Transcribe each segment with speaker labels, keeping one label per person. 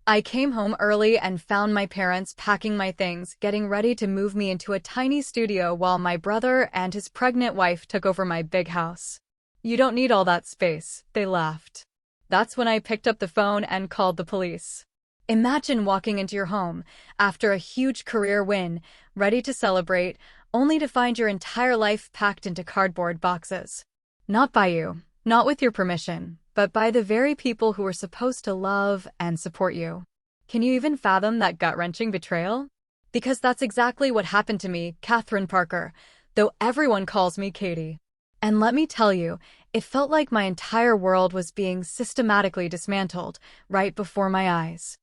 Speaker 1: I came home early and found my parents packing my things, getting ready to move me into a tiny studio while my brother and his pregnant wife took over my big house. "You don't need all that space," they laughed. That's when I picked up the phone and called the police. Imagine walking into your home after a huge career win, ready to celebrate, only to find your entire life packed into cardboard boxes. Not by you, not with your permission, but by the very people who were supposed to love and support you. Can you even fathom that gut-wrenching betrayal? Because that's exactly what happened to me, Catherine Parker, though everyone calls me Katie. And let me tell you, it felt like my entire world was being systematically dismantled right before my eyes.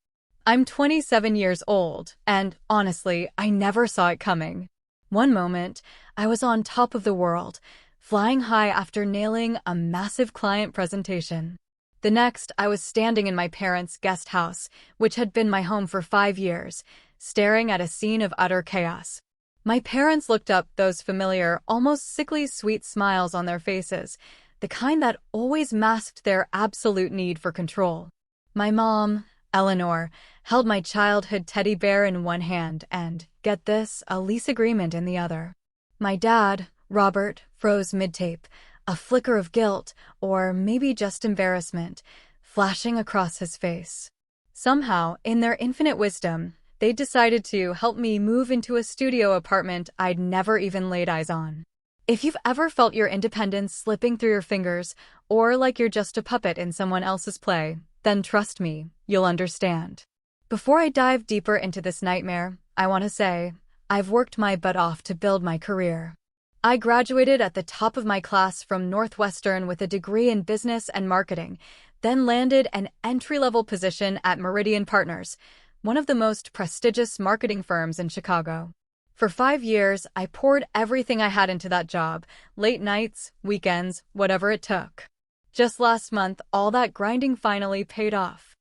Speaker 1: I'm 27 years old, and honestly, I never saw it coming. One moment, I was on top of the world, flying high after nailing a massive client presentation. The next, I was standing in my parents' guest house, which had been my home for 5 years, staring at a scene of utter chaos. My parents looked up, those familiar, almost sickly sweet smiles on their faces, the kind that always masked their absolute need for control. My mom, Eleanor, held my childhood teddy bear in one hand and, get this, a lease agreement in the other. My dad, Robert, froze mid-tape, a flicker of guilt, or maybe just embarrassment, flashing across his face. Somehow, in their infinite wisdom, they decided to help me move into a studio apartment I'd never even laid eyes on. If you've ever felt your independence slipping through your fingers, or like you're just a puppet in someone else's play, then trust me, you'll understand. Before I dive deeper into this nightmare, I want to say, I've worked my butt off to build my career. I graduated at the top of my class from Northwestern with a degree in business and marketing, then landed an entry-level position at Meridian Partners, one of the most prestigious marketing firms in Chicago. For 5 years, I poured everything I had into that job, late nights, weekends, whatever it took. Just last month, all that grinding finally paid off.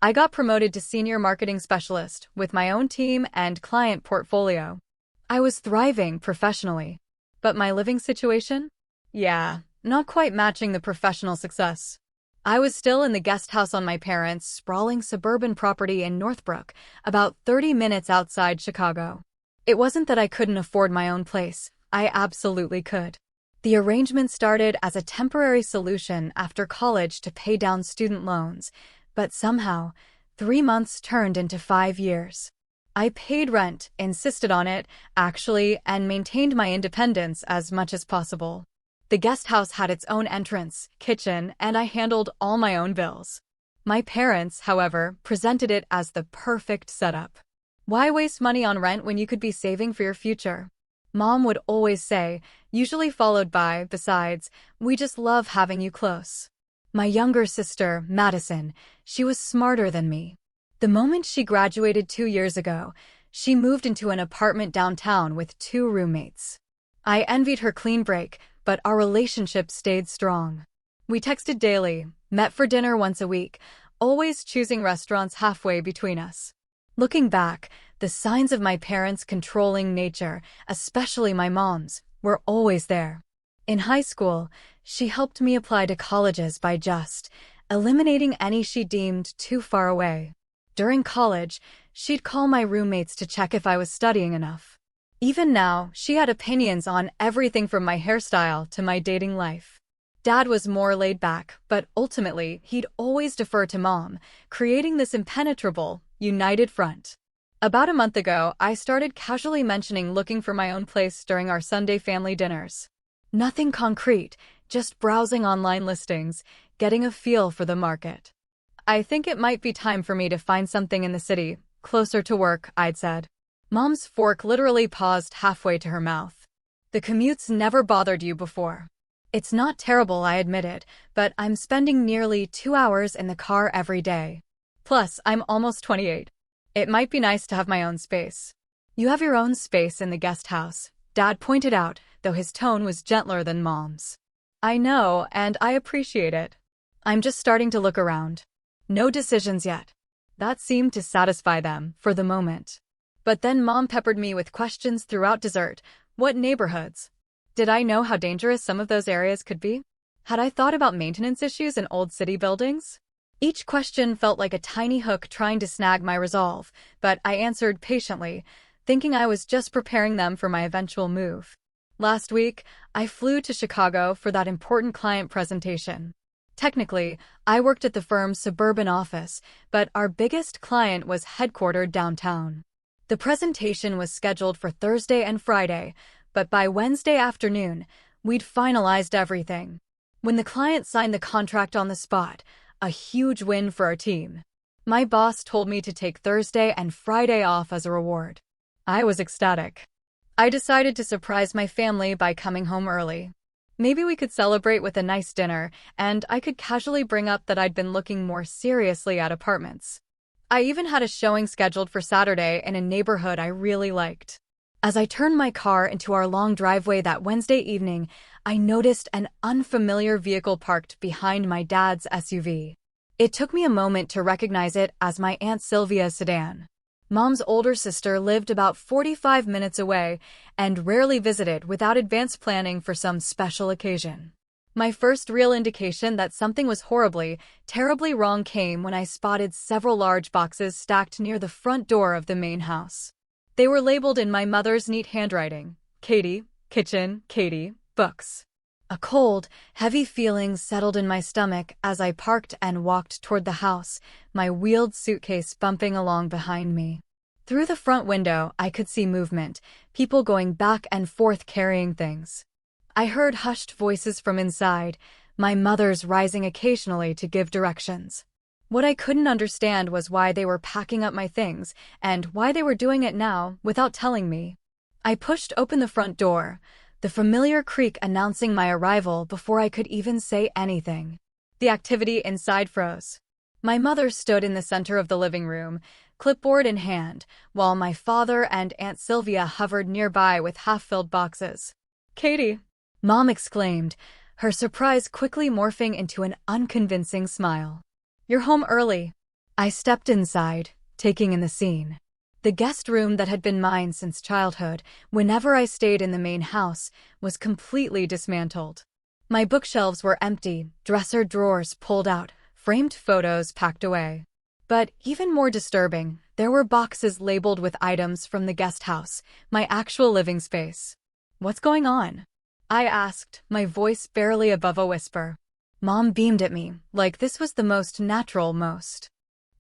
Speaker 1: I got promoted to senior marketing specialist with my own team and client portfolio. I was thriving professionally. But my living situation? Yeah, not quite matching the professional success. I was still in the guest house on my parents' sprawling suburban property in Northbrook, about 30 minutes outside Chicago. It wasn't that I couldn't afford my own place. I absolutely could. The arrangement started as a temporary solution after college to pay down student loans, but somehow, 3 months turned into 5 years. I paid rent, insisted on it, actually, and maintained my independence as much as possible. The guest house had its own entrance, kitchen, and I handled all my own bills. My parents, however, presented it as the perfect setup. Why waste money on rent when you could be saving for your future? Mom would always say, usually followed by, besides, we just love having you close. My younger sister, Madison, she was smarter than me. The moment she graduated 2 years ago, she moved into an apartment downtown with 2 roommates. I envied her clean break, but our relationship stayed strong. We texted daily, met for dinner once a week, always choosing restaurants halfway between us. Looking back, the signs of my parents' controlling nature, especially my mom's, were always there. In high school, she helped me apply to colleges by just eliminating any she deemed too far away. During college, she'd call my roommates to check if I was studying enough. Even now, she had opinions on everything from my hairstyle to my dating life. Dad was more laid back, but ultimately, he'd always defer to Mom, creating this impenetrable, united front. About a month ago, I started casually mentioning looking for my own place during our Sunday family dinners. Nothing concrete, just browsing online listings, getting a feel for the market. I think it might be time for me to find something in the city, closer to work, I'd said. Mom's fork literally paused halfway to her mouth. The commute's never bothered you before. It's not terrible, I admitted, but I'm spending nearly 2 hours in the car every day. Plus, I'm almost 28. It might be nice to have my own space. You have your own space in the guest house, Dad pointed out, though his tone was gentler than Mom's. I know, and I appreciate it. I'm just starting to look around. No decisions yet. That seemed to satisfy them, for the moment. But then Mom peppered me with questions throughout dessert. What neighborhoods? Did I know how dangerous some of those areas could be? Had I thought about maintenance issues in old city buildings? Each question felt like a tiny hook trying to snag my resolve, but I answered patiently, thinking I was just preparing them for my eventual move. Last week, I flew to Chicago for that important client presentation. Technically, I worked at the firm's suburban office, but our biggest client was headquartered downtown. The presentation was scheduled for Thursday and Friday, but by Wednesday afternoon, we'd finalized everything. When the client signed the contract on the spot, a huge win for our team. My boss told me to take Thursday and Friday off as a reward. I was ecstatic. I decided to surprise my family by coming home early. Maybe we could celebrate with a nice dinner, and I could casually bring up that I'd been looking more seriously at apartments. I even had a showing scheduled for Saturday in a neighborhood I really liked. As I turned my car into our long driveway that Wednesday evening, I noticed an unfamiliar vehicle parked behind my dad's SUV. It took me a moment to recognize it as my Aunt Sylvia's sedan. Mom's older sister lived about 45 minutes away and rarely visited without advance planning for some special occasion. My first real indication that something was horribly, terribly wrong came when I spotted several large boxes stacked near the front door of the main house. They were labeled in my mother's neat handwriting: Katie, kitchen, Katie, books. A cold, heavy feeling settled in my stomach as I parked and walked toward the house, my wheeled suitcase bumping along behind me. Through the front window, I could see movement, people going back and forth carrying things. I heard hushed voices from inside, my mother's rising occasionally to give directions. What I couldn't understand was why they were packing up my things and why they were doing it now without telling me. I pushed open the front door, the familiar creak announcing my arrival before I could even say anything. The activity inside froze. My mother stood in the center of the living room, clipboard in hand, while my father and Aunt Sylvia hovered nearby with half-filled boxes. "Katie!" Mom exclaimed, her surprise quickly morphing into an unconvincing smile. "You're home early." I stepped inside, taking in the scene. The guest room that had been mine since childhood, whenever I stayed in the main house, was completely dismantled. My bookshelves were empty, dresser drawers pulled out, framed photos packed away. But even more disturbing, there were boxes labeled with items from the guest house, my actual living space. "What's going on?" I asked, my voice barely above a whisper. Mom beamed at me, like this was the most natural, most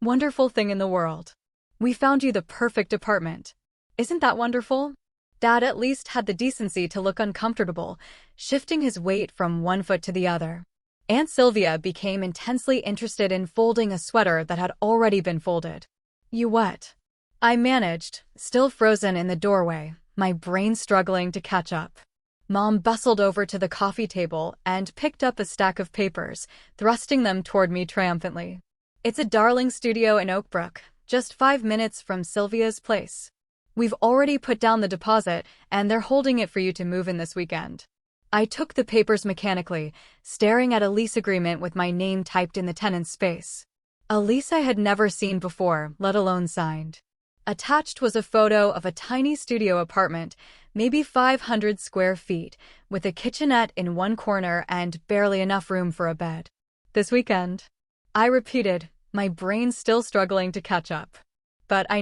Speaker 1: wonderful thing in the world. "We found you the perfect apartment. Isn't that wonderful?" Dad at least had the decency to look uncomfortable, shifting his weight from one foot to the other. Aunt Sylvia became intensely interested in folding a sweater that had already been folded. "You what?" I managed, still frozen in the doorway, my brain struggling to catch up. Mom bustled over to the coffee table and picked up a stack of papers, thrusting them toward me triumphantly. "It's a darling studio in Oakbrook, just 5 minutes from Sylvia's place. We've already put down the deposit, and they're holding it for you to move in this weekend." I took the papers mechanically, staring at a lease agreement with my name typed in the tenant's space. A lease I had never seen before, let alone signed. Attached was a photo of a tiny studio apartment, maybe 500 square feet, with a kitchenette in one corner and barely enough room for a bed. "This weekend," I repeated, my brain still struggling to catch up. "But I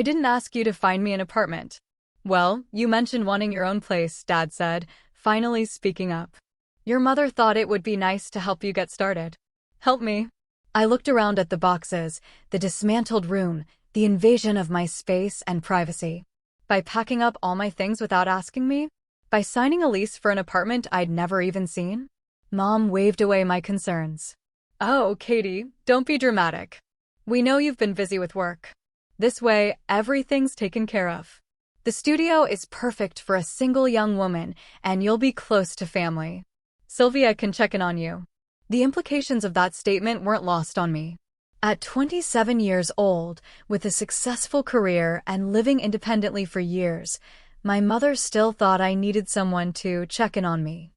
Speaker 1: didn't ask you to find me an apartment." "Well, you mentioned wanting your own place," Dad said, finally speaking up. "Your mother thought it would be nice to help you get started." "Help me?" I looked around at the boxes, the dismantled room, the invasion of my space and privacy. By packing up all my things without asking me? By signing a lease for an apartment I'd never even seen? Mom waved away my concerns. "Oh, Katie, don't be dramatic. We know you've been busy with work. This way, everything's taken care of. The studio is perfect for a single young woman, and you'll be close to family. Sylvia can check in on you." The implications of that statement weren't lost on me. At 27 years old, with a successful career and living independently for years, my mother still thought I needed someone to check in on me.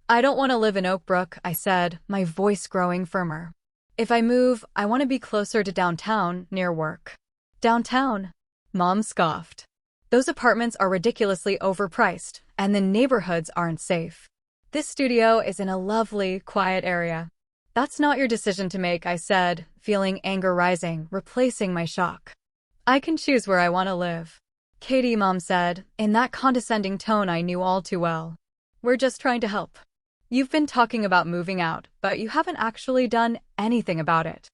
Speaker 1: "I don't want to live in Oakbrook," I said, my voice growing firmer. "If I move, I want to be closer to downtown, near work." "Downtown?" Mom scoffed. "Those apartments are ridiculously overpriced, and the neighborhoods aren't safe. This studio is in a lovely, quiet area. That's not your decision to make, I said, feeling anger rising, replacing my shock. I can choose where I want to live. Katie, Mom said, in that condescending tone I knew all too well. We're just trying to help. You've been talking about moving out, but you haven't actually done anything about it.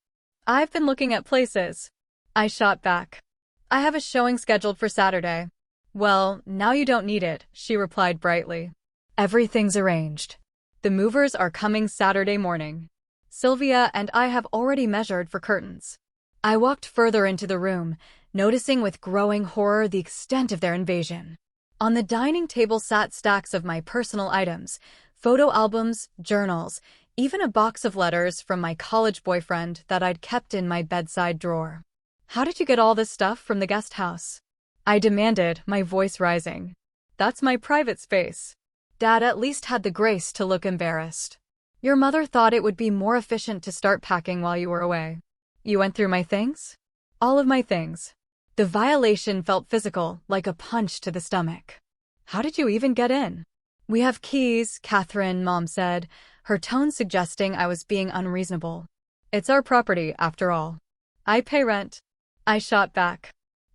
Speaker 1: I've been looking at places. I shot back. I have a showing scheduled for Saturday. Well, now you don't need it, she replied brightly. Everything's arranged. The movers are coming Saturday morning. Sylvia and I have already measured for curtains. I walked further into the room, noticing with growing horror the extent of their invasion. On the dining table sat stacks of my personal items, photo albums, journals, even a box of letters from my college boyfriend that I'd kept in my bedside drawer. How did you get all this stuff from the guest house? I demanded, my voice rising. That's my private space. Dad at least had the grace to look embarrassed. Your mother thought it would be more efficient to start packing while you were away. You went through my things? All of my things. The violation felt physical, like a punch to the stomach. How did you even get in? We have keys, Catherine, Mom said, her tone suggesting I was being unreasonable. It's our property, after all. I pay rent. I shot back.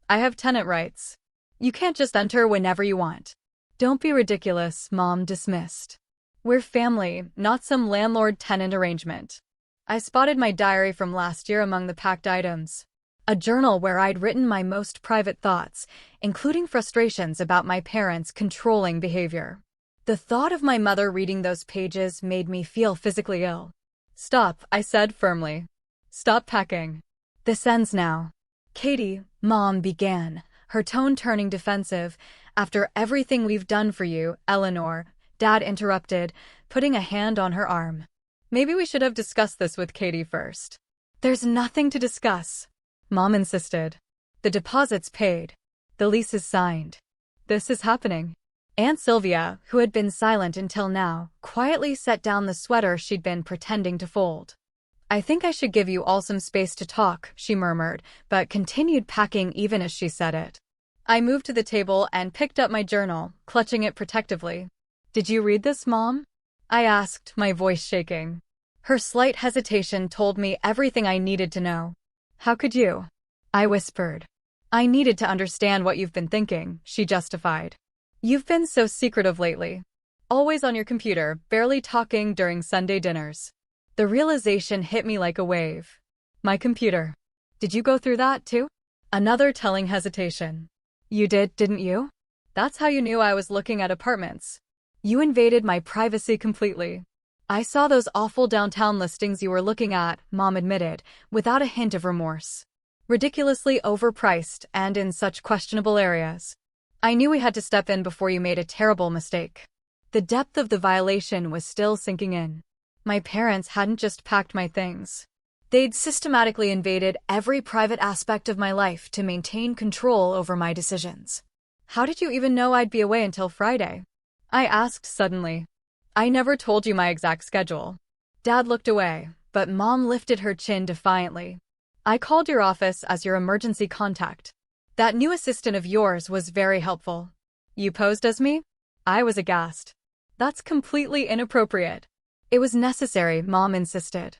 Speaker 1: I have tenant rights. You can't just enter whenever you want. Don't be ridiculous, Mom dismissed. We're family, not some landlord-tenant arrangement. I spotted my diary from last year among the packed items. A journal where I'd written my most private thoughts, including frustrations about my parents' controlling behavior. The thought of my mother reading those pages made me feel physically ill. Stop, I said firmly. Stop packing. This ends now. Katie, Mom began, her tone turning defensive. After everything we've done for you, Eleanor, Dad interrupted, putting a hand on her arm. Maybe we should have discussed this with Katie first. There's nothing to discuss, Mom insisted. The deposit's paid. The lease is signed. This is happening. Aunt Sylvia, who had been silent until now, quietly set down the sweater she'd been pretending to fold. I think I should give you all some space to talk, she murmured, but continued packing even as she said it. I moved to the table and picked up my journal, clutching it protectively. Did you read this, Mom? I asked, my voice shaking. Her slight hesitation told me everything I needed to know. How could you? I whispered. I needed to understand what you've been thinking, she justified. You've been so secretive lately. Always on your computer, barely talking during Sunday dinners. The realization hit me like a wave. My computer. Did you go through that, too? Another telling hesitation. You did, didn't you? That's how you knew I was looking at apartments. You invaded my privacy completely. I saw those awful downtown listings you were looking at, Mom admitted, without a hint of remorse. Ridiculously overpriced and in such questionable areas. I knew we had to step in before you made a terrible mistake. The depth of the violation was still sinking in. My parents hadn't just packed my things. They'd systematically invaded every private aspect of my life to maintain control over my decisions. How did you even know I'd be away until Friday? I asked suddenly. I never told you my exact schedule. Dad looked away, but Mom lifted her chin defiantly. I called your office as your emergency contact. That new assistant of yours was very helpful. You posed as me? I was aghast. That's completely inappropriate. It was necessary, Mom insisted.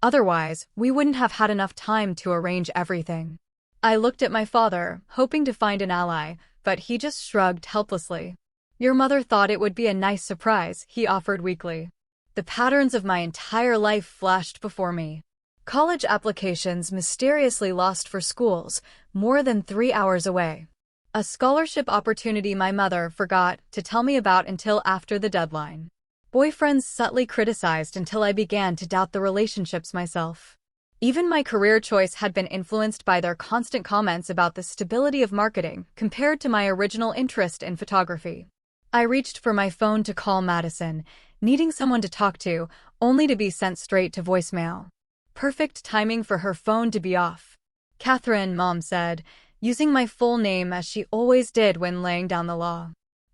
Speaker 1: Otherwise, we wouldn't have had enough time to arrange everything. I looked at my father, hoping to find an ally, but he just shrugged helplessly. Your mother thought it would be a nice surprise, he offered weakly. The patterns of my entire life flashed before me. College applications mysteriously lost for schools more than 3 hours away. A scholarship opportunity my mother forgot to tell me about until after the deadline. Boyfriends subtly criticized until I began to doubt the relationships myself. Even my career choice had been influenced by their constant comments about the stability of marketing compared to my original interest in photography. I reached for my phone to call Madison, needing someone to talk to, only to be sent straight to voicemail. Perfect timing for her phone to be off. Catherine, Mom said, using my full name as she always did when laying down the law.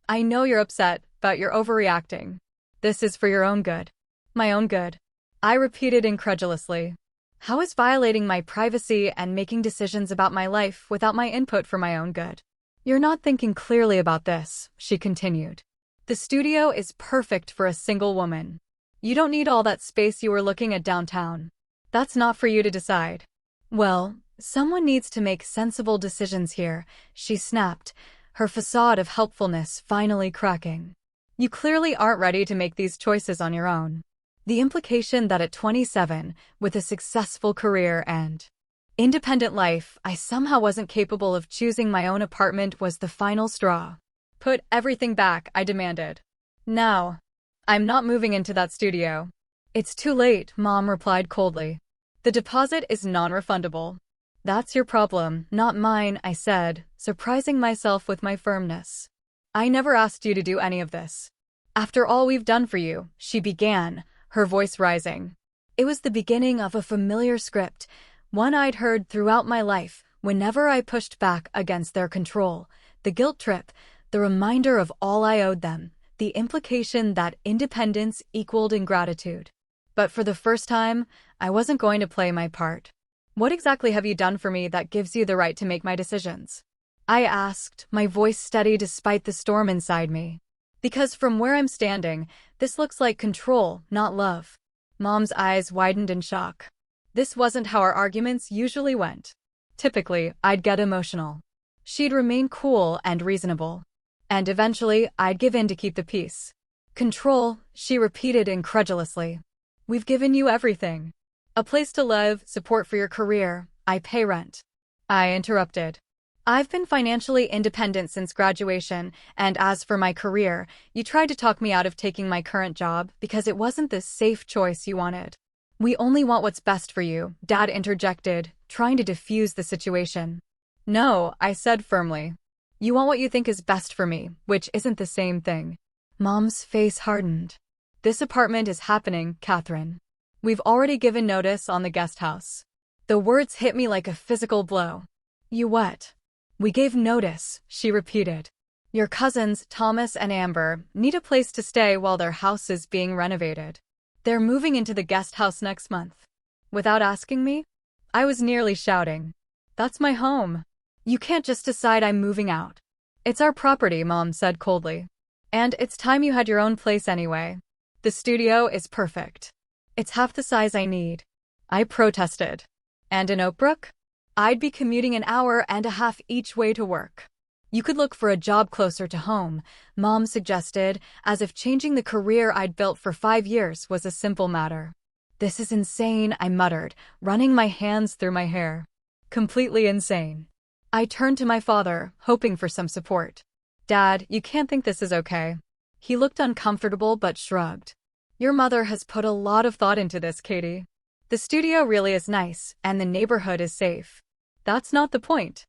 Speaker 1: I know you're upset, but you're overreacting. This is for your own good. My own good. I repeated incredulously. How is violating my privacy and making decisions about my life without my input for my own good? You're not thinking clearly about this, she continued. The studio is perfect for a single woman. You don't need all that space you were looking at downtown. That's not for you to decide. Well, someone needs to make sensible decisions here, she snapped, her facade of helpfulness finally cracking. You clearly aren't ready to make these choices on your own. The implication that at 27, with a successful career and independent life, I somehow wasn't capable of choosing my own apartment was the final straw. Put everything back, I demanded. Now. I'm not moving into that studio. It's too late, Mom replied coldly. The deposit is non-refundable. That's your problem, not mine, I said, surprising myself with my firmness. I never asked you to do any of this. After all we've done for you, she began, her voice rising. It was the beginning of a familiar script, one I'd heard throughout my life, whenever I pushed back against their control. The guilt trip, the reminder of all I owed them, the implication that independence equaled ingratitude. But for the first time, I wasn't going to play my part. What exactly have you done for me that gives you the right to make my decisions? I asked, my voice steady despite the storm inside me. Because from where I'm standing, this looks like control, not love. Mom's eyes widened in shock. This wasn't how our arguments usually went. Typically, I'd get emotional. She'd remain cool and reasonable. And eventually, I'd give in to keep the peace. Control, she repeated incredulously. We've given you everything. A place to live, support for your career, I pay rent. I interrupted. I've been financially independent since graduation, and as for my career, you tried to talk me out of taking my current job because it wasn't the safe choice you wanted. We only want what's best for you, Dad interjected, trying to defuse the situation. No, I said firmly. You want what you think is best for me, which isn't the same thing. Mom's face hardened. This apartment is happening, Catherine. We've already given notice on the guest house. The words hit me like a physical blow. You what? We gave notice, she repeated. Your cousins, Thomas and Amber, need a place to stay while their house is being renovated. They're moving into the guest house next month. Without asking me? I was nearly shouting. That's my home. You can't just decide I'm moving out. It's our property, Mom said coldly. And it's time you had your own place anyway. The studio is perfect. It's half the size I need. I protested. And in Oakbrook? I'd be commuting an hour and a half each way to work. You could look for a job closer to home, Mom suggested, as if changing the career I'd built for 5 years was a simple matter. This is insane, I muttered, running my hands through my hair. Completely insane. I turned to my father, hoping for some support. Dad, you can't think this is okay. He looked uncomfortable but shrugged. Your mother has put a lot of thought into this, Katie. The studio really is nice, and the neighborhood is safe. That's not the point.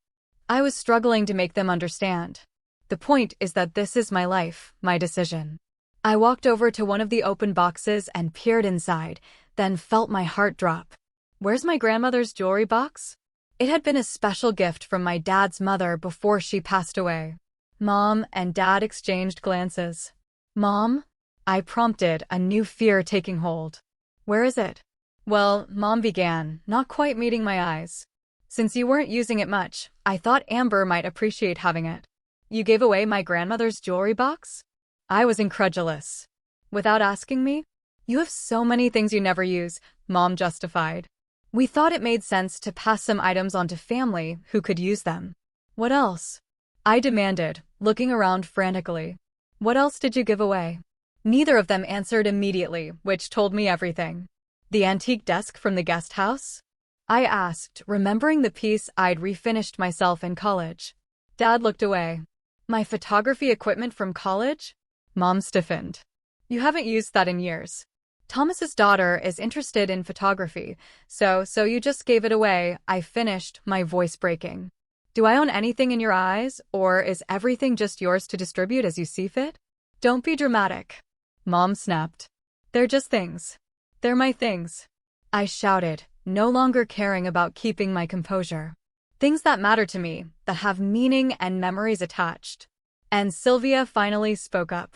Speaker 1: I was struggling to make them understand. The point is that this is my life, my decision. I walked over to one of the open boxes and peered inside, then felt my heart drop. Where's my grandmother's jewelry box? It had been a special gift from my dad's mother before she passed away. Mom and Dad exchanged glances. Mom? I prompted, a new fear taking hold. Where is it? Well, Mom began, not quite meeting my eyes. Since you weren't using it much, I thought Amber might appreciate having it. You gave away my grandmother's jewelry box? I was incredulous. Without asking me? You have so many things you never use, Mom justified. We thought it made sense to pass some items on to family who could use them. What else? I demanded, looking around frantically. What else did you give away? Neither of them answered immediately, which told me everything. The antique desk from the guest house? I asked, remembering the piece I'd refinished myself in college. Dad looked away. My photography equipment from college? Mom stiffened. You haven't used that in years. Thomas's daughter is interested in photography, so you just gave it away, I finished, my voice breaking. Do I own anything in your eyes, or is everything just yours to distribute as you see fit? Don't be dramatic. Mom snapped. They're just things. They're my things. I shouted, no longer caring about keeping my composure. Things that matter to me, that have meaning and memories attached. And Sylvia finally spoke up.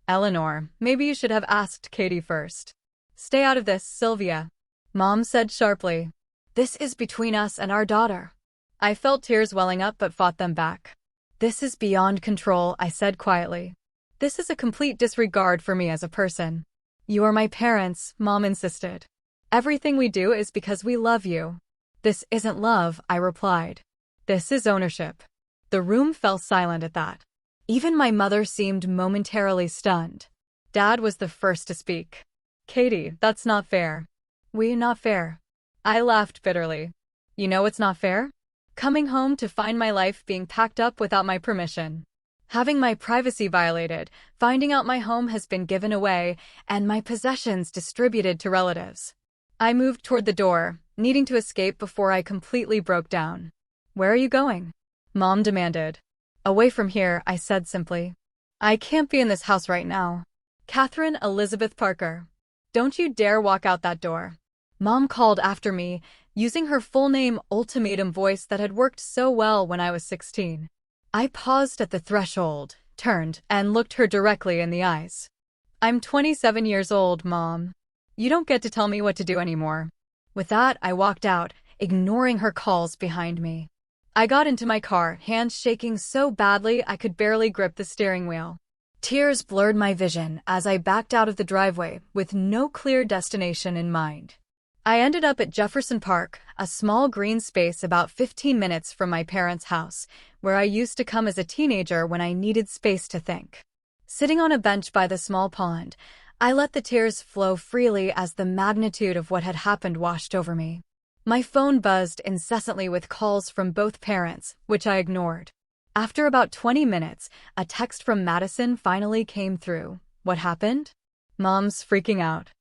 Speaker 1: Eleanor, maybe you should have asked Katie first. Stay out of this, Sylvia. Mom said sharply. This is between us and our daughter. I felt tears welling up but fought them back. This is beyond control, I said quietly. This is a complete disregard for me as a person. You are my parents, Mom insisted. Everything we do is because we love you. This isn't love, I replied. This is ownership. The room fell silent at that. Even my mother seemed momentarily stunned. Dad was the first to speak. Katie, that's not fair. Not fair. I laughed bitterly. You know what's not fair? Coming home to find my life being packed up without my permission. Having my privacy violated, finding out my home has been given away, and my possessions distributed to relatives. I moved toward the door, needing to escape before I completely broke down. Where are you going? Mom demanded. Away from here, I said simply. I can't be in this house right now. Catherine Elizabeth Parker. Don't you dare walk out that door. Mom called after me, using her full name ultimatum voice that had worked so well when I was 16. I paused at the threshold, turned, and looked her directly in the eyes. I'm 27 years old, Mom. You don't get to tell me what to do anymore. With that, I walked out, ignoring her calls behind me. I got into my car, hands shaking so badly I could barely grip the steering wheel. Tears blurred my vision as I backed out of the driveway with no clear destination in mind. I ended up at Jefferson Park, a small green space about 15 minutes from my parents' house, where I used to come as a teenager when I needed space to think. Sitting on a bench by the small pond, I let the tears flow freely as the magnitude of what had happened washed over me. My phone buzzed incessantly with calls from both parents, which I ignored. After about 20 minutes, a text from Madison finally came through. What happened? Mom's freaking out.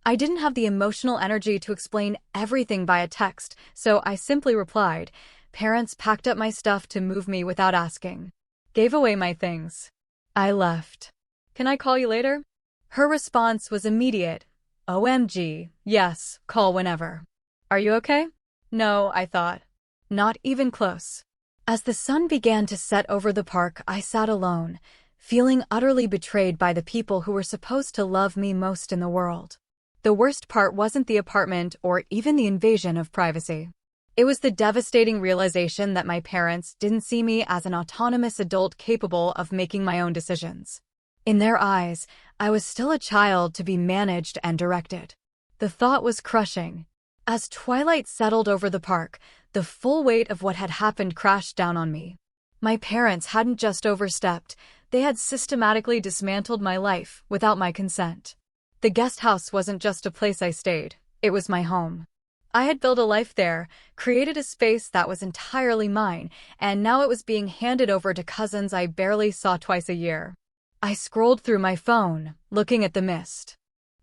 Speaker 1: I didn't have the emotional energy to explain everything by a text, so I simply replied, Parents packed up my stuff to move me without asking. Gave away my things. I left. Can I call you later? Her response was immediate. OMG, yes, call whenever. Are you okay? No, I thought. Not even close. As the sun began to set over the park, I sat alone, feeling utterly betrayed by the people who were supposed to love me most in the world. The worst part wasn't the apartment or even the invasion of privacy. It was the devastating realization that my parents didn't see me as an autonomous adult capable of making my own decisions. In their eyes, I was still a child to be managed and directed. The thought was crushing. As twilight settled over the park, the full weight of what had happened crashed down on me. My parents hadn't just overstepped, they had systematically dismantled my life without my consent. The guest house wasn't just a place I stayed, it was my home. I had built a life there, created a space that was entirely mine, and now it was being handed over to cousins I barely saw twice a year. I scrolled through my phone, looking at the mist.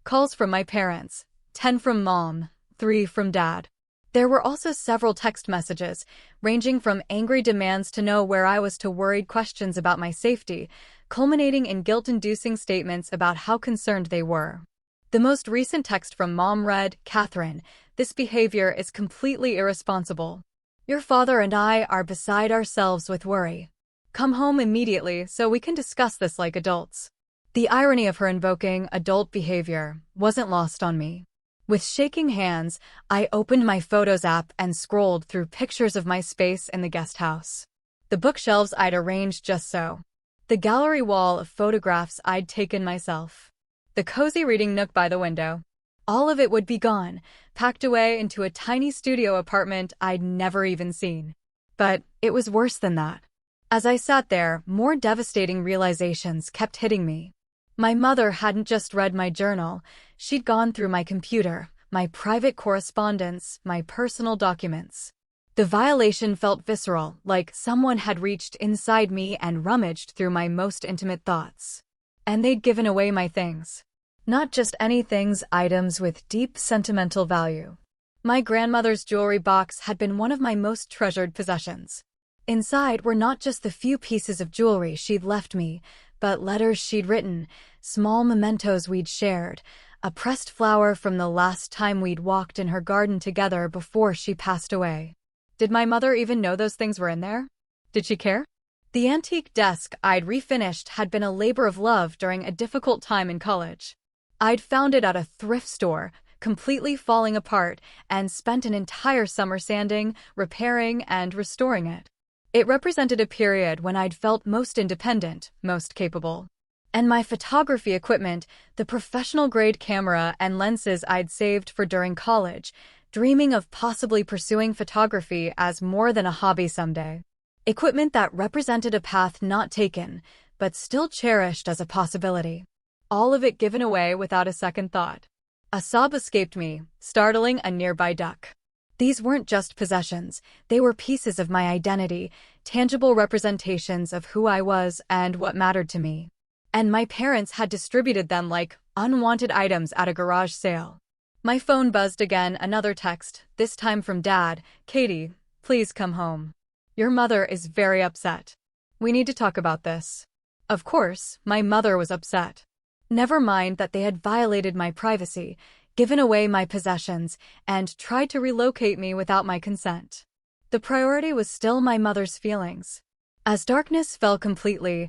Speaker 1: Calls from my parents, 10 from Mom, 3 from Dad. There were also several text messages, ranging from angry demands to know where I was to worried questions about my safety, culminating in guilt-inducing statements about how concerned they were. The most recent text from Mom read, Catherine, this behavior is completely irresponsible. Your father and I are beside ourselves with worry. Come home immediately so we can discuss this like adults. The irony of her invoking adult behavior wasn't lost on me. With shaking hands, I opened my Photos app and scrolled through pictures of my space in the guest house. The bookshelves I'd arranged just so. The gallery wall of photographs I'd taken myself. The cozy reading nook by the window. All of it would be gone, packed away into a tiny studio apartment I'd never even seen. But it was worse than that. As I sat there, more devastating realizations kept hitting me. My mother hadn't just read my journal, she'd gone through my computer, my private correspondence, my personal documents. The violation felt visceral, like someone had reached inside me and rummaged through my most intimate thoughts. And they'd given away my things. Not just any things, items with deep sentimental value. My grandmother's jewelry box had been one of my most treasured possessions. Inside were not just the few pieces of jewelry she'd left me, but letters she'd written, small mementos we'd shared, a pressed flower from the last time we'd walked in her garden together before she passed away. Did my mother even know those things were in there? Did she care? The antique desk I'd refinished had been a labor of love during a difficult time in college. I'd found it at a thrift store, completely falling apart, and spent an entire summer sanding, repairing, and restoring it. It represented a period when I'd felt most independent, most capable. And my photography equipment, the professional-grade camera and lenses I'd saved for during college, dreaming of possibly pursuing photography as more than a hobby someday. Equipment that represented a path not taken, but still cherished as a possibility. All of it given away without a second thought. A sob escaped me, startling a nearby duck. These weren't just possessions, they were pieces of my identity, tangible representations of who I was and what mattered to me. And my parents had distributed them like unwanted items at a garage sale. My phone buzzed again, another text, this time from Dad. Katie, please come home. Your mother is very upset. We need to talk about this. Of course, my mother was upset. Never mind that they had violated my privacy, given away my possessions, and tried to relocate me without my consent. The priority was still my mother's feelings. As darkness fell completely,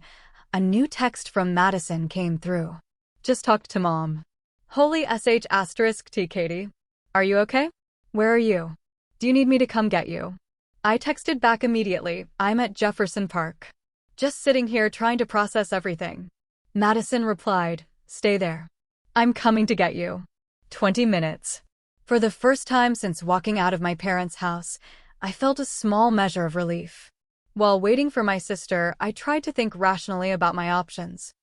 Speaker 1: a new text from Madison came through. Just talked to Mom. Holy **T Katie. Are you okay? Where are you? Do you need me to come get you? I texted back immediately, I'm at Jefferson Park. Just sitting here trying to process everything. Madison replied, stay there. I'm coming to get you. 20 minutes. For the first time since walking out of my parents' house, I felt a small measure of relief. While waiting for my sister, I tried to think rationally about my options.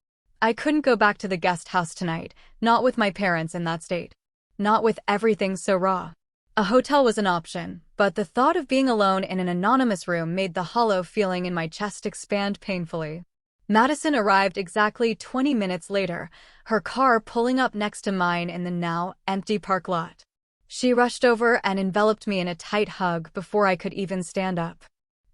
Speaker 1: I couldn't go back to the guest house tonight, not with my parents in that state. Not with everything so raw. A hotel was an option, but the thought of being alone in an anonymous room made the hollow feeling in my chest expand painfully. Madison arrived exactly 20 minutes later, her car pulling up next to mine in the now empty park lot. She rushed over and enveloped me in a tight hug before I could even stand up.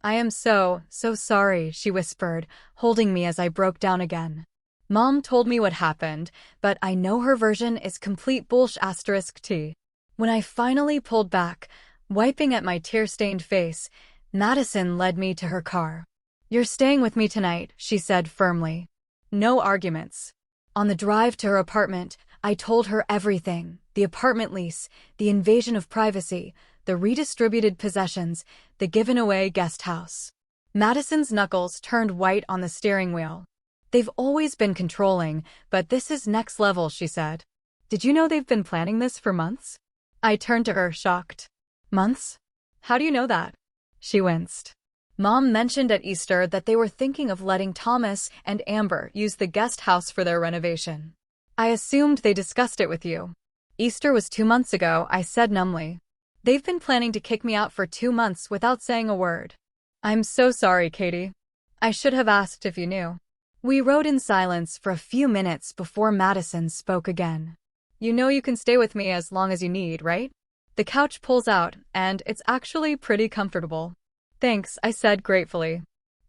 Speaker 1: I am so sorry, she whispered, holding me as I broke down again. Mom told me what happened, but I know her version is complete bullsh**T. When I finally pulled back, wiping at my tear-stained face, Madison led me to her car. You're staying with me tonight, she said firmly. No arguments. On the drive to her apartment, I told her everything, the apartment lease, the invasion of privacy, the redistributed possessions, the given-away guest house. Madison's knuckles turned white on the steering wheel. They've always been controlling, but this is next level, she said. Did you know they've been planning this for months? I turned to her, shocked. Months? How do you know that? She winced. Mom mentioned at Easter that they were thinking of letting Thomas and Amber use the guest house for their renovation. I assumed they discussed it with you. Easter was 2 months ago, I said numbly. They've been planning to kick me out for 2 months without saying a word. I'm so sorry, Katie. I should have asked if you knew. We rode in silence for a few minutes before Madison spoke again. You know you can stay with me as long as you need, right? The couch pulls out, and it's actually pretty comfortable. Thanks, I said gratefully.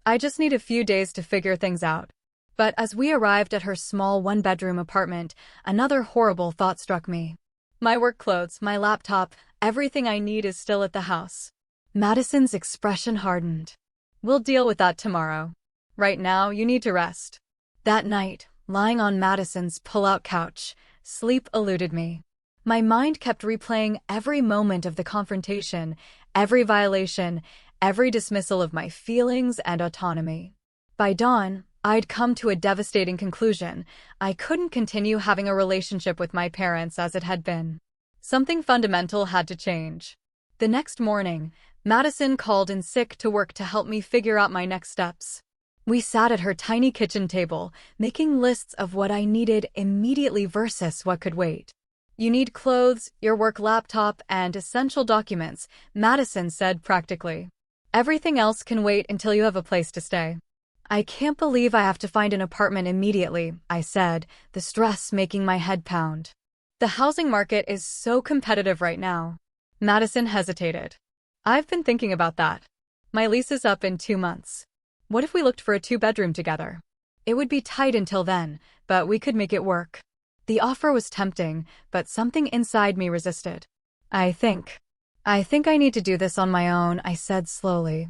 Speaker 1: I just need a few days to figure things out. But as we arrived at her small one-bedroom apartment, another horrible thought struck me. My work clothes, my laptop, everything I need is still at the house. Madison's expression hardened. We'll deal with that tomorrow. Right now, you need to rest. That night, lying on Madison's pull-out couch, sleep eluded me. My mind kept replaying every moment of the confrontation, every violation, every dismissal of my feelings and autonomy. By dawn, I'd come to a devastating conclusion. I couldn't continue having a relationship with my parents as it had been. Something fundamental had to change. The next morning, Madison called in sick to work to help me figure out my next steps. We sat at her tiny kitchen table, making lists of what I needed immediately versus what could wait. You need clothes, your work laptop, and essential documents, Madison said practically. Everything else can wait until you have a place to stay. I can't believe I have to find an apartment immediately, I said, the stress making my head pound. The housing market is so competitive right now. Madison hesitated. I've been thinking about that. My lease is up in 2 months. What if we looked for a 2-bedroom together? It would be tight until then, but we could make it work. The offer was tempting, but something inside me resisted. I think I need to do this on my own, I said slowly.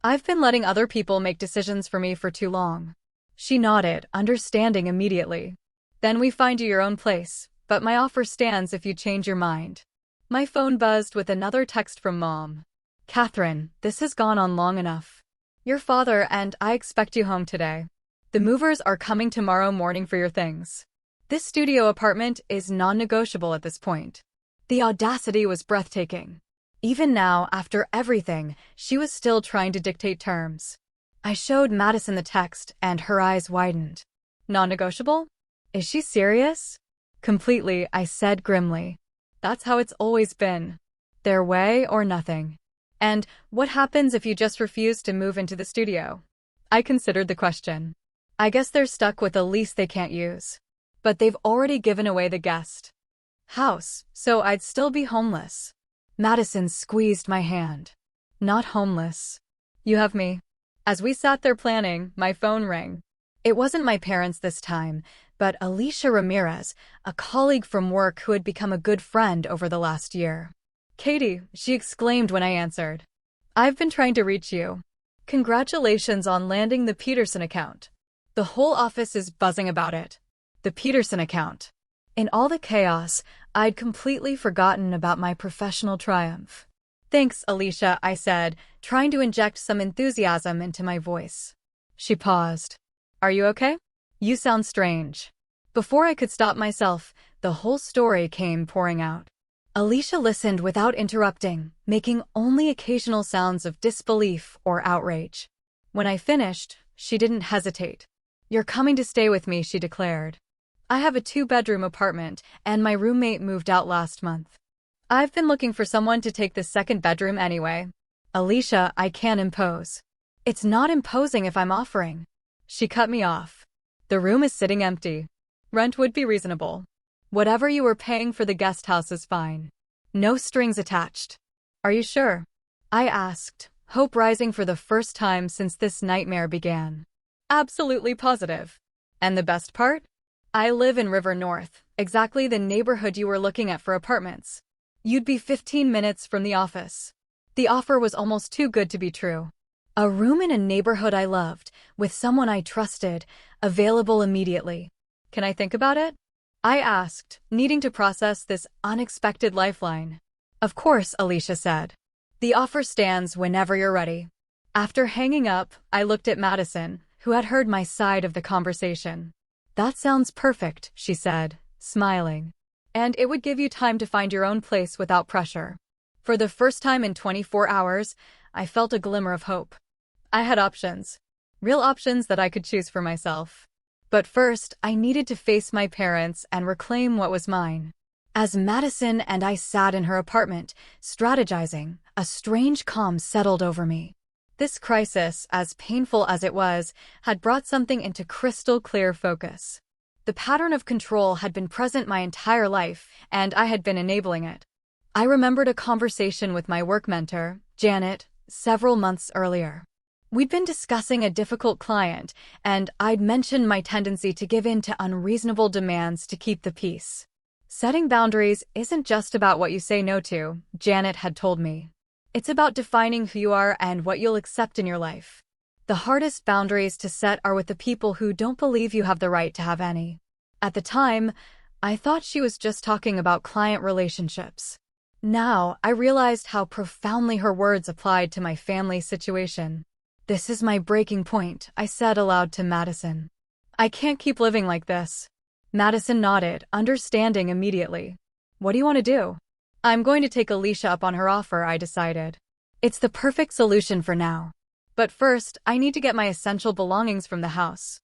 Speaker 1: I've been letting other people make decisions for me for too long. She nodded, understanding immediately. Then we find you your own place, but my offer stands if you change your mind. My phone buzzed with another text from Mom. Catherine, this has gone on long enough. Your father and I expect you home today. The movers are coming tomorrow morning for your things. This studio apartment is non-negotiable at this point. The audacity was breathtaking. Even now, after everything, she was still trying to dictate terms. I showed Madison the text, and her eyes widened. Non-negotiable? Is she serious? Completely, I said grimly. That's how it's always been. Their way or nothing. And what happens if you just refuse to move into the studio? I considered the question. I guess they're stuck with a lease they can't use. But they've already given away the guest house, so I'd still be homeless. Madison squeezed my hand. Not homeless. You have me. As we sat there planning, my phone rang. It wasn't my parents this time, but Alicia Ramirez, a colleague from work who had become a good friend over the last year. Katie, she exclaimed when I answered. I've been trying to reach you. Congratulations on landing the Peterson account. The whole office is buzzing about it. The Peterson account. In all the chaos, I'd completely forgotten about my professional triumph. Thanks, Alicia, I said, trying to inject some enthusiasm into my voice. She paused. Are you okay? You sound strange. Before I could stop myself, the whole story came pouring out. Alicia listened without interrupting, making only occasional sounds of disbelief or outrage. When I finished, she didn't hesitate. You're coming to stay with me, she declared. I have a 2-bedroom apartment, and my roommate moved out last month. I've been looking for someone to take the 2nd bedroom anyway. Alicia, I can't impose. It's not imposing if I'm offering. She cut me off. The room is sitting empty. Rent would be reasonable. Whatever you were paying for the guest house is fine. No strings attached. Are you sure? I asked, hope rising for the first time since this nightmare began. Absolutely positive. And the best part? I live in River North, exactly the neighborhood you were looking at for apartments. You'd be 15 minutes from the office. The offer was almost too good to be true. A room in a neighborhood I loved, with someone I trusted, available immediately. Can I think about it? I asked, needing to process this unexpected lifeline. Of course, Alicia said. The offer stands whenever you're ready. After hanging up, I looked at Madison, who had heard my side of the conversation. That sounds perfect, she said, smiling. And it would give you time to find your own place without pressure. For the first time in 24 hours, I felt a glimmer of hope. I had options. Real options that I could choose for myself. But first, I needed to face my parents and reclaim what was mine. As Madison and I sat in her apartment, strategizing, a strange calm settled over me. This crisis, as painful as it was, had brought something into crystal clear focus. The pattern of control had been present my entire life, and I had been enabling it. I remembered a conversation with my work mentor, Janet, several months earlier. We'd been discussing a difficult client, and I'd mentioned my tendency to give in to unreasonable demands to keep the peace. Setting boundaries isn't just about what you say no to, Janet had told me. It's about defining who you are and what you'll accept in your life. The hardest boundaries to set are with the people who don't believe you have the right to have any. At the time, I thought she was just talking about client relationships. Now, I realized how profoundly her words applied to my family situation. This is my breaking point, I said aloud to Madison. I can't keep living like this. Madison nodded, understanding immediately. What do you want to do? I'm going to take Alicia up on her offer, I decided. It's the perfect solution for now. But first, I need to get my essential belongings from the house.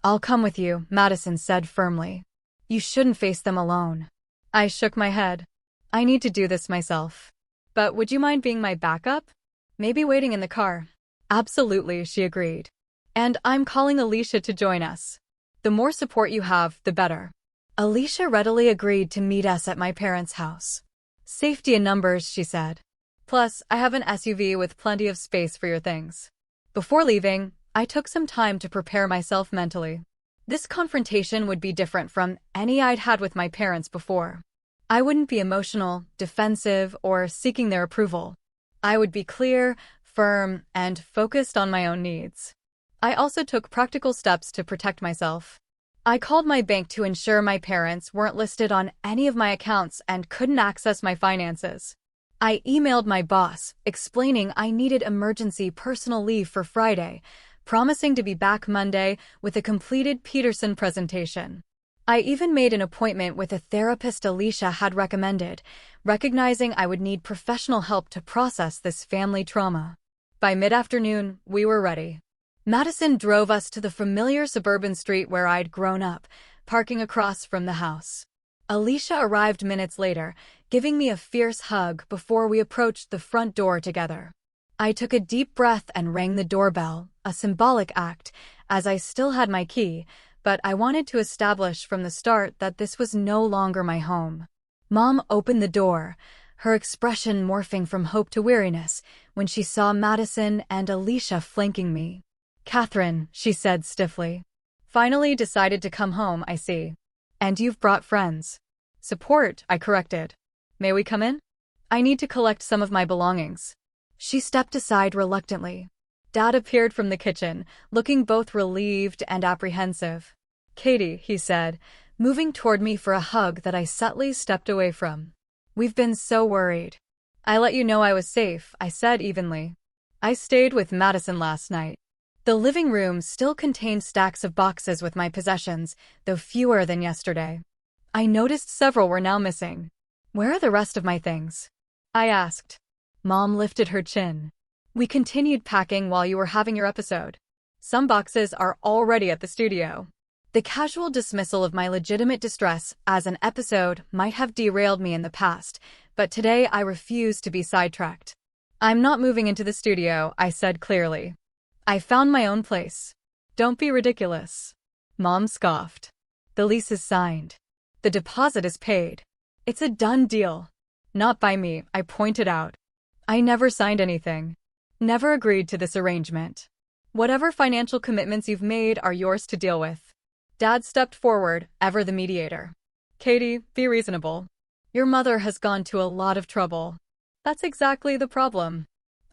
Speaker 1: I'll come with you, Madison said firmly. You shouldn't face them alone. I shook my head. I need to do this myself. But would you mind being my backup? Maybe waiting in the car. Absolutely, she agreed. And I'm calling Alicia to join us. The more support you have, the better. Alicia readily agreed to meet us at my parents' house. Safety in numbers, she said. Plus, I have an SUV with plenty of space for your things. Before leaving, I took some time to prepare myself mentally. This confrontation would be different from any I'd had with my parents before. I wouldn't be emotional, defensive, or seeking their approval. I would be clear, firm, and focused on my own needs. I also took practical steps to protect myself. I called my bank to ensure my parents weren't listed on any of my accounts and couldn't access my finances. I emailed my boss, explaining I needed emergency personal leave for Friday, promising to be back Monday with a completed Peterson presentation. I even made an appointment with a therapist Alicia had recommended, recognizing I would need professional help to process this family trauma. By mid-afternoon, we were ready. Madison drove us to the familiar suburban street where I'd grown up, parking across from the house. Alicia arrived minutes later, giving me a fierce hug before we approached the front door together. I took a deep breath and rang the doorbell, a symbolic act, as I still had my key, but I wanted to establish from the start that this was no longer my home. Mom opened the door, her expression morphing from hope to weariness when she saw Madison and Alicia flanking me. "Catherine," she said stiffly. "Finally decided to come home, I see. And you've brought friends." "Support," I corrected. "May we come in? I need to collect some of my belongings." She stepped aside reluctantly. Dad appeared from the kitchen, looking both relieved and apprehensive. "Katie," he said, moving toward me for a hug that I subtly stepped away from. "We've been so worried." "I let you know I was safe," I said evenly. "I stayed with Madison last night." The living room still contained stacks of boxes with my possessions, though fewer than yesterday. I noticed several were now missing. "Where are the rest of my things?" I asked. Mom lifted her chin. "We continued packing while you were having your episode. Some boxes are already at the studio." The casual dismissal of my legitimate distress as an episode might have derailed me in the past, but today I refuse to be sidetracked. "I'm not moving into the studio," I said clearly. "I found my own place." "Don't be ridiculous." Mom scoffed. "The lease is signed. The deposit is paid. It's a done deal." "Not by me," I pointed out. "I never signed anything. Never agreed to this arrangement. Whatever financial commitments you've made are yours to deal with." Dad stepped forward, ever the mediator. "Katie, be reasonable. Your mother has gone to a lot of trouble." "That's exactly the problem,"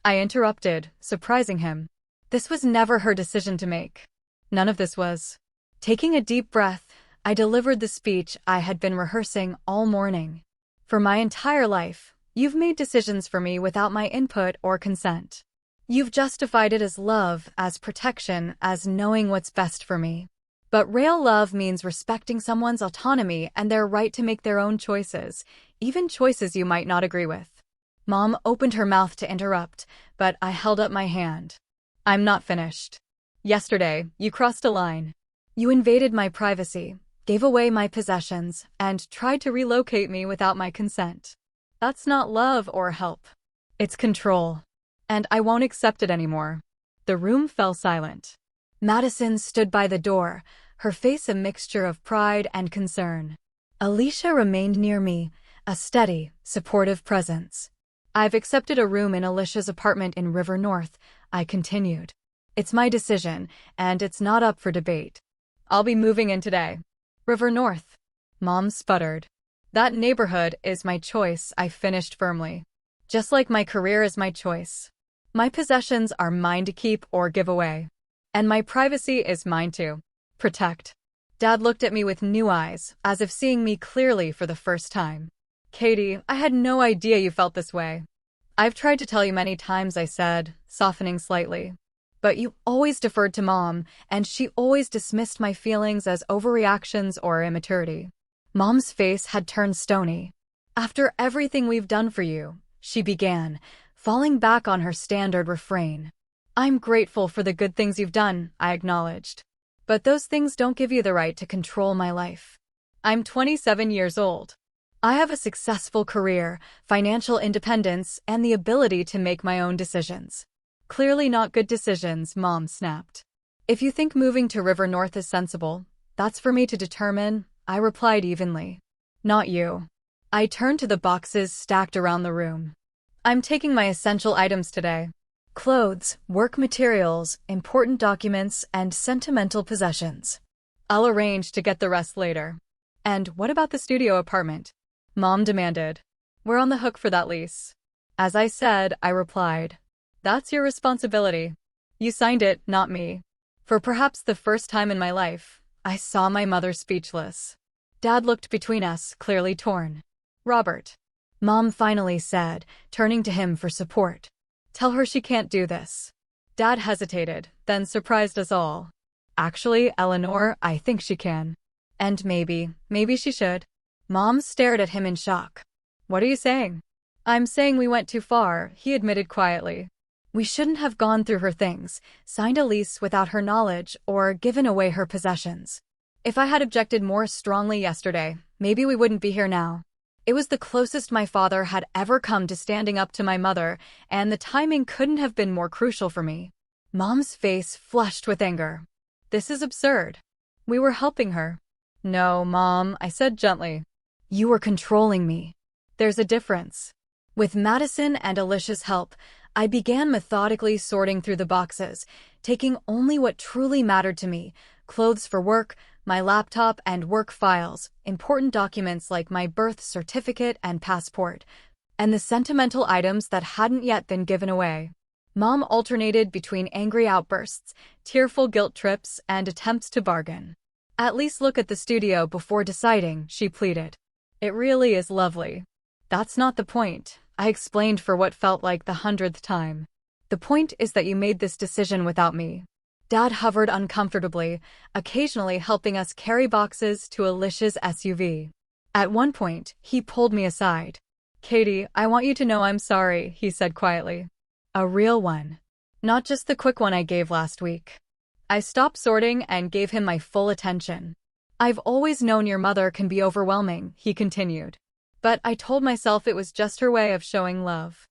Speaker 1: I interrupted, surprising him. This was never her decision to make. None of this was. Taking a deep breath, I delivered the speech I had been rehearsing all morning. "For my entire life, you've made decisions for me without my input or consent. You've justified it as love, as protection, as knowing what's best for me. But real love means respecting someone's autonomy and their right to make their own choices, even choices you might not agree with." Mom opened her mouth to interrupt, but I held up my hand. "I'm not finished. Yesterday, you crossed a line. You invaded my privacy, gave away my possessions, and tried to relocate me without my consent. That's not love or help. It's control. And I won't accept it anymore." The room fell silent. Madison stood by the door, her face a mixture of pride and concern. Alicia remained near me, a steady, supportive presence. "I've accepted a room in Alicia's apartment in River North," I continued. "It's my decision, and it's not up for debate. I'll be moving in today." "River North?" Mom sputtered. "That neighborhood is my choice," I finished firmly. "Just like my career is my choice. My possessions are mine to keep or give away. And my privacy is mine to protect." Dad looked at me with new eyes, as if seeing me clearly for the first time. "Katie, I had no idea you felt this way." "I've tried to tell you many times," I said, softening slightly. "But you always deferred to Mom, and she always dismissed my feelings as overreactions or immaturity." Mom's face had turned stony. "After everything we've done for you," she began, falling back on her standard refrain. "I'm grateful for the good things you've done," I acknowledged. "But those things don't give you the right to control my life. I'm 27 years old. I have a successful career, financial independence, and the ability to make my own decisions." "Clearly not good decisions," Mom snapped. "If you think moving to River North is sensible, that's for me to determine," I replied evenly. "Not you." I turned to the boxes stacked around the room. "I'm taking my essential items today. Clothes, work materials, important documents, and sentimental possessions. I'll arrange to get the rest later." "And what about the studio apartment?" Mom demanded. "We're on the hook for that lease." "As I said," I replied, "that's your responsibility. You signed it, not me." For perhaps the first time in my life, I saw my mother speechless. Dad looked between us, clearly torn. "Robert," Mom finally said, turning to him for support. "Tell her she can't do this." Dad hesitated, then surprised us all. Actually, Eleanor, I think she can. And maybe she should. Mom stared at him in shock. What are you saying? I'm saying we went too far, he admitted quietly. We shouldn't have gone through her things, signed a lease without her knowledge, or given away her possessions. If I had objected more strongly yesterday, maybe we wouldn't be here now. It was the closest my father had ever come to standing up to my mother, and the timing couldn't have been more crucial for me. Mom's face flushed with anger. This is absurd. We were helping her. No, Mom, I said gently. You were controlling me. There's a difference. With Madison and Alicia's help, I began methodically sorting through the boxes, taking only what truly mattered to me: clothes for work, my laptop and work files, important documents like my birth certificate and passport, and the sentimental items that hadn't yet been given away. Mom alternated between angry outbursts, tearful guilt trips, and attempts to bargain. At least look at the studio before deciding, she pleaded. It really is lovely. That's not the point, I explained for what felt like the 100th time. The point is that you made this decision without me. Dad hovered uncomfortably, occasionally helping us carry boxes to Alicia's SUV. At one point, he pulled me aside. Katie, I want you to know I'm sorry, he said quietly. A real one. Not just the quick one I gave last week. I stopped sorting and gave him my full attention. I've always known your mother can be overwhelming, he continued. But I told myself it was just her way of showing love.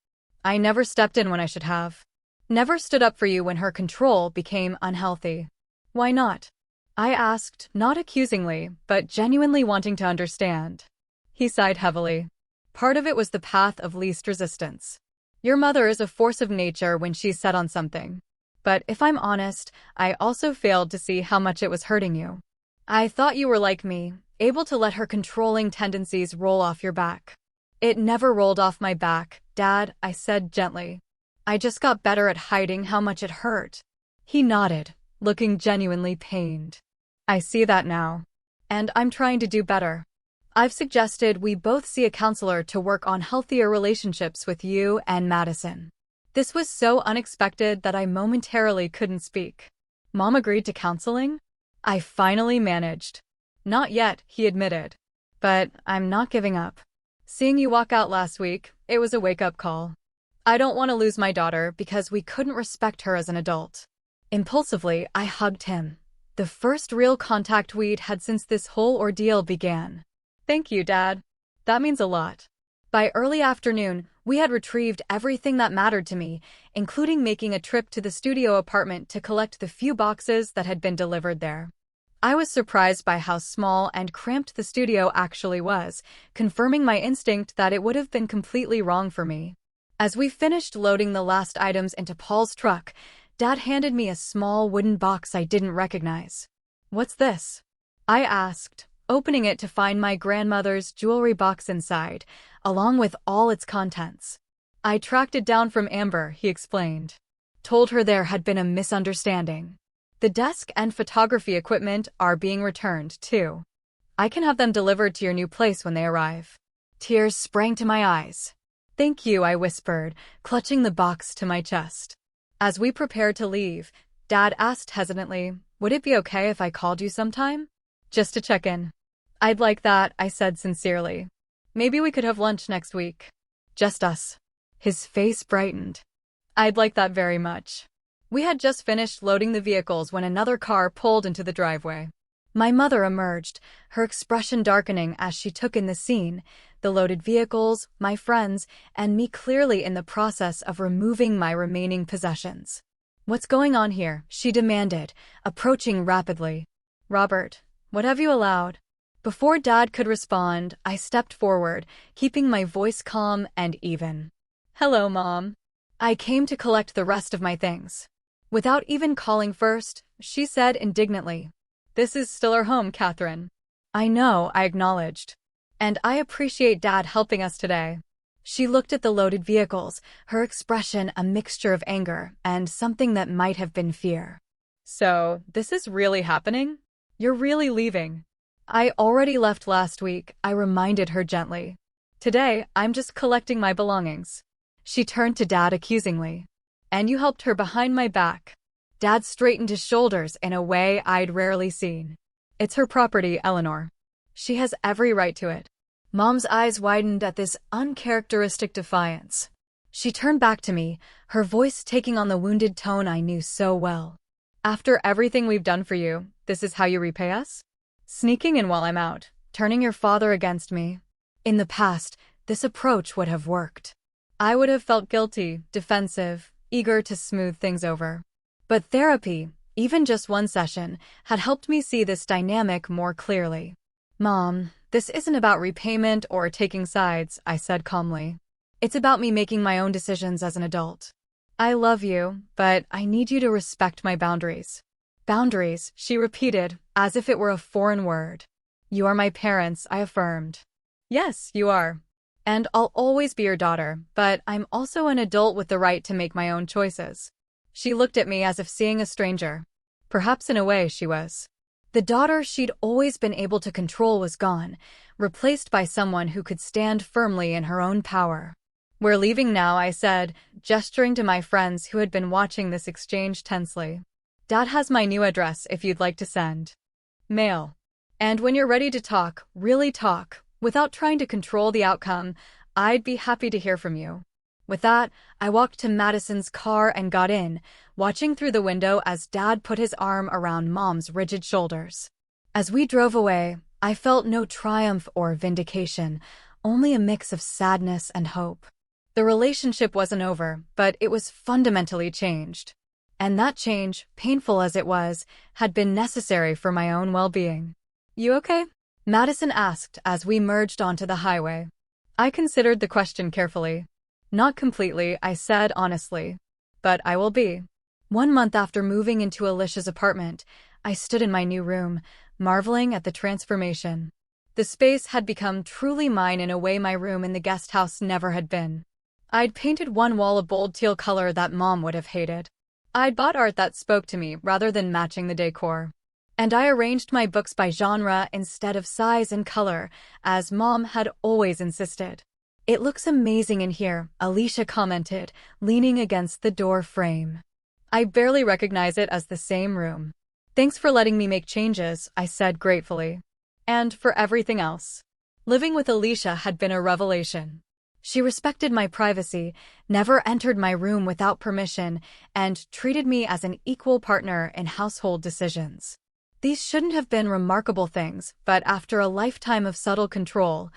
Speaker 1: I never stepped in when I should have. Never stood up for you when her control became unhealthy. Why not? I asked, not accusingly, but genuinely wanting to understand. He sighed heavily. Part of it was the path of least resistance. Your mother is a force of nature when she's set on something. But if I'm honest, I also failed to see how much it was hurting you. I thought you were like me, able to let her controlling tendencies roll off your back. It never rolled off my back, Dad, I said gently. I just got better at hiding how much it hurt. He nodded, looking genuinely pained. I see that now. And I'm trying to do better. I've suggested we both see a counselor to work on healthier relationships with you and Madison. This was so unexpected that I momentarily couldn't speak. Mom agreed to counseling? I finally managed. Not yet, he admitted. But I'm not giving up. Seeing you walk out last week, it was a wake-up call. I don't want to lose my daughter because we couldn't respect her as an adult. Impulsively, I hugged him. The first real contact we'd had since this whole ordeal began. Thank you, Dad. That means a lot. By early afternoon, we had retrieved everything that mattered to me, including making a trip to the studio apartment to collect the few boxes that had been delivered there. I was surprised by how small and cramped the studio actually was, confirming my instinct that it would have been completely wrong for me. As we finished loading the last items into Paul's truck, Dad handed me a small wooden box I didn't recognize. What's this? I asked, opening it to find my grandmother's jewelry box inside, along with all its contents. I tracked it down from Amber, he explained. Told her there had been a misunderstanding. The desk and photography equipment are being returned, too. I can have them delivered to your new place when they arrive. Tears sprang to my eyes. Thank you, I whispered, clutching the box to my chest. As we prepared to leave, Dad asked hesitantly, would it be okay if I called you sometime? Just to check in. I'd like that, I said sincerely. Maybe we could have lunch next week. Just us. His face brightened. I'd like that very much. We had just finished loading the vehicles when another car pulled into the driveway. My mother emerged, her expression darkening as she took in the scene, the loaded vehicles, my friends, and me clearly in the process of removing my remaining possessions. What's going on here? She demanded, approaching rapidly. Robert, what have you allowed? Before Dad could respond, I stepped forward, keeping my voice calm and even. Hello, Mom. I came to collect the rest of my things. Without even calling first, she said indignantly. This is still our home, Catherine. I know, I acknowledged. And I appreciate Dad helping us today. She looked at the loaded vehicles, her expression a mixture of anger and something that might have been fear. So, this is really happening? You're really leaving? I already left last week, I reminded her gently. Today, I'm just collecting my belongings. She turned to Dad accusingly. And you helped her behind my back. Dad straightened his shoulders in a way I'd rarely seen. It's her property, Eleanor. She has every right to it. Mom's eyes widened at this uncharacteristic defiance. She turned back to me, her voice taking on the wounded tone I knew so well. After everything we've done for you, this is how you repay us? Sneaking in while I'm out, turning your father against me. In the past, this approach would have worked. I would have felt guilty, defensive, eager to smooth things over. But therapy, even just one session, had helped me see this dynamic more clearly. Mom, this isn't about repayment or taking sides, I said calmly. It's about me making my own decisions as an adult. I love you, but I need you to respect my boundaries. Boundaries, she repeated, as if it were a foreign word. You are my parents, I affirmed. Yes, you are. And I'll always be your daughter, but I'm also an adult with the right to make my own choices. She looked at me as if seeing a stranger. Perhaps in a way she was. The daughter she'd always been able to control was gone, replaced by someone who could stand firmly in her own power. We're leaving now, I said, gesturing to my friends who had been watching this exchange tensely. Dad has my new address if you'd like to send mail. And when you're ready to talk, really talk, without trying to control the outcome, I'd be happy to hear from you. With that, I walked to Madison's car and got in, watching through the window as Dad put his arm around Mom's rigid shoulders. As we drove away, I felt no triumph or vindication, only a mix of sadness and hope. The relationship wasn't over, but it was fundamentally changed. And that change, painful as it was, had been necessary for my own well-being. You okay? Madison asked as we merged onto the highway. I considered the question carefully. Not completely, I said honestly. But I will be. 1 month after moving into Alicia's apartment, I stood in my new room, marveling at the transformation. The space had become truly mine in a way my room in the guest house never had been. I'd painted one wall a bold teal color that Mom would have hated. I'd bought art that spoke to me rather than matching the decor. And I arranged my books by genre instead of size and color, as Mom had always insisted. It looks amazing in here, Alicia commented, leaning against the door frame. I barely recognize it as the same room. Thanks for letting me make changes, I said gratefully. And for everything else. Living with Alicia had been a revelation. She respected my privacy, never entered my room without permission, and treated me as an equal partner in household decisions. These shouldn't have been remarkable things, but after a lifetime of subtle control,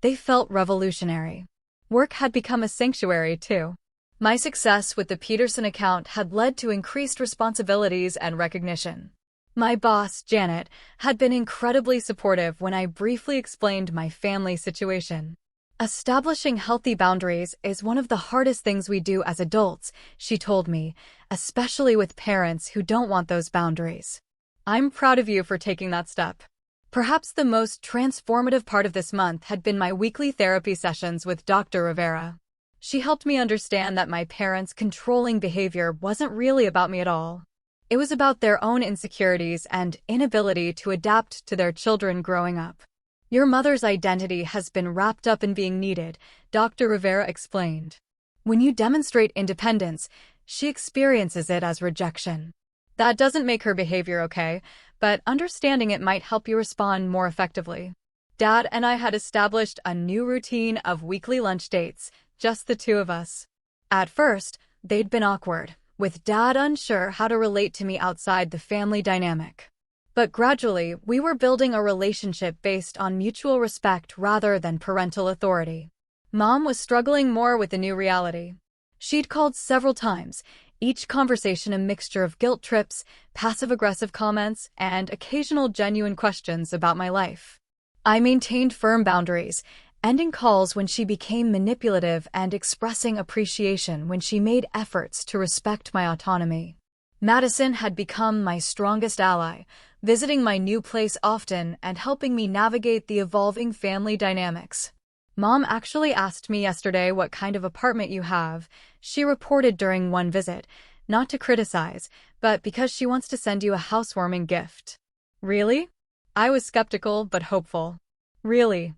Speaker 1: they felt revolutionary. Work had become a sanctuary, too. My success with the Peterson account had led to increased responsibilities and recognition. My boss, Janet, had been incredibly supportive when I briefly explained my family situation. Establishing healthy boundaries is one of the hardest things we do as adults, she told me, especially with parents who don't want those boundaries. I'm proud of you for taking that step. Perhaps the most transformative part of this month had been my weekly therapy sessions with Dr. Rivera. She helped me understand that my parents' controlling behavior wasn't really about me at all. It was about their own insecurities and inability to adapt to their children growing up. Your mother's identity has been wrapped up in being needed, Dr. Rivera explained. When you demonstrate independence, she experiences it as rejection. That doesn't make her behavior okay, but understanding it might help you respond more effectively. Dad and I had established a new routine of weekly lunch dates, just the two of us. At first, they'd been awkward, with Dad unsure how to relate to me outside the family dynamic. But gradually, we were building a relationship based on mutual respect rather than parental authority. Mom was struggling more with the new reality. She'd called several times, each conversation a mixture of guilt trips, passive-aggressive comments, and occasional genuine questions about my life. I maintained firm boundaries, ending calls when she became manipulative and expressing appreciation when she made efforts to respect my autonomy. Madison had become my strongest ally, visiting my new place often and helping me navigate the evolving family dynamics. Mom actually asked me yesterday what kind of apartment you have, she reported during one visit, not to criticize, but because she wants to send you a housewarming gift. Really? I was skeptical but hopeful. Really?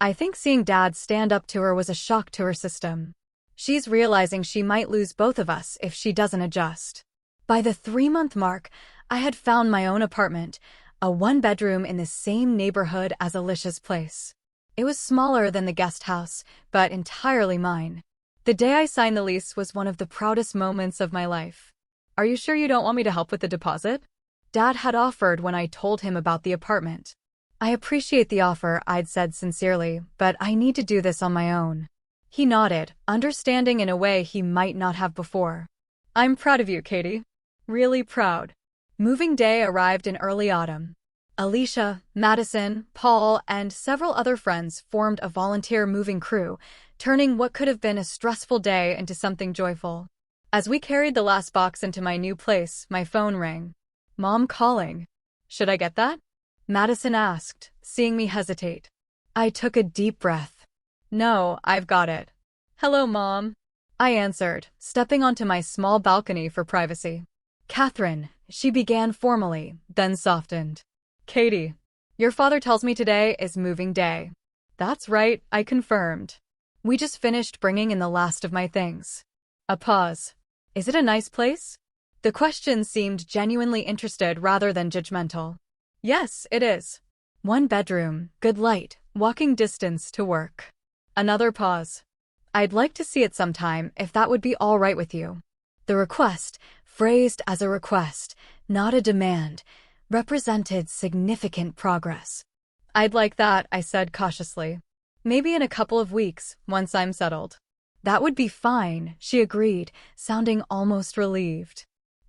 Speaker 1: I think seeing Dad stand up to her was a shock to her system. She's realizing she might lose both of us if she doesn't adjust. By the 3-month mark, I had found my own apartment, a 1-bedroom in the same neighborhood as Alicia's place. It was smaller than the guest house, but entirely mine. The day I signed the lease was one of the proudest moments of my life. "Are you sure you don't want me to help with the deposit?" Dad had offered when I told him about the apartment. "I appreciate the offer," I'd said sincerely, "but I need to do this on my own." He nodded, understanding in a way he might not have before. "I'm proud of you, Katie. Really proud." Moving day arrived in early autumn. Alicia, Madison, Paul, and several other friends formed a volunteer moving crew, turning what could have been a stressful day into something joyful. As we carried the last box into my new place, my phone rang. "Mom calling. Should I get that?" Madison asked, seeing me hesitate. I took a deep breath. "No, I've got it." "Hello, Mom," I answered, stepping onto my small balcony for privacy. "Catherine," she began formally, then softened. "Katie, your father tells me today is moving day." "That's right," I confirmed. "We just finished bringing in the last of my things." A pause. "Is it a nice place?" The question seemed genuinely interested rather than judgmental. "Yes, it is. 1 bedroom, good light, walking distance to work." Another pause. "I'd like to see it sometime, if that would be all right with you." The request, phrased as a request, not a demand, represented significant progress. "I'd like that," I said cautiously. "Maybe in a couple of weeks, once I'm settled." "That would be fine," she agreed, sounding almost relieved.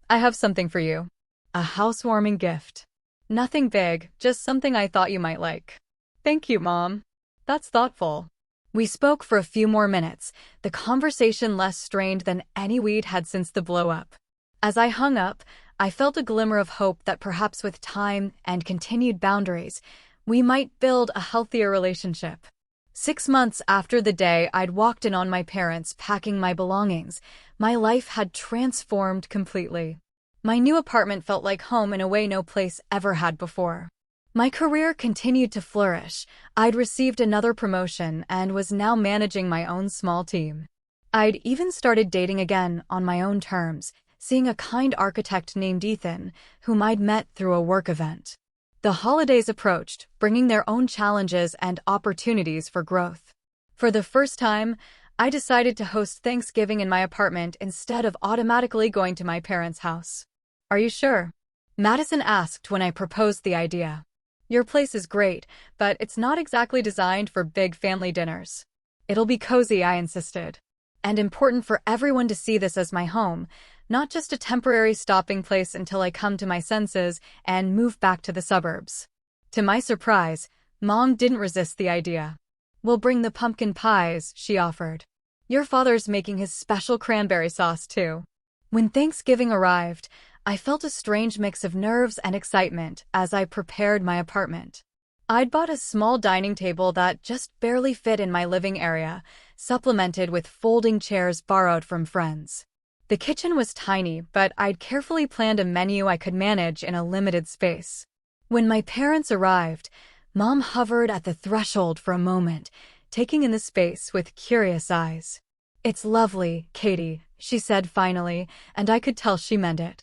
Speaker 1: "I have something for you. A housewarming gift. Nothing big, just something I thought you might like." "Thank you, Mom. That's thoughtful." We spoke for a few more minutes, the conversation less strained than any we'd had since the blow-up. As I hung up, I felt a glimmer of hope that perhaps with time and continued boundaries, we might build a healthier relationship. 6 months after the day I'd walked in on my parents packing my belongings, my life had transformed completely. My new apartment felt like home in a way no place ever had before. My career continued to flourish. I'd received another promotion and was now managing my own small team. I'd even started dating again on my own terms, seeing a kind architect named Ethan, whom I'd met through a work event. The holidays approached, bringing their own challenges and opportunities for growth. For the first time, I decided to host Thanksgiving in my apartment instead of automatically going to my parents' house. "Are you sure?" Madison asked when I proposed the idea. "Your place is great, but it's not exactly designed for big family dinners." "It'll be cozy," I insisted. "And important for everyone to see this as my home, not just a temporary stopping place until I come to my senses and move back to the suburbs." To my surprise, Mom didn't resist the idea. "We'll bring the pumpkin pies," she offered. "Your father's making his special cranberry sauce, too." When Thanksgiving arrived, I felt a strange mix of nerves and excitement as I prepared my apartment. I'd bought a small dining table that just barely fit in my living area, supplemented with folding chairs borrowed from friends. The kitchen was tiny, but I'd carefully planned a menu I could manage in a limited space. When my parents arrived, Mom hovered at the threshold for a moment, taking in the space with curious eyes. "It's lovely, Katie," she said finally, and I could tell she meant it.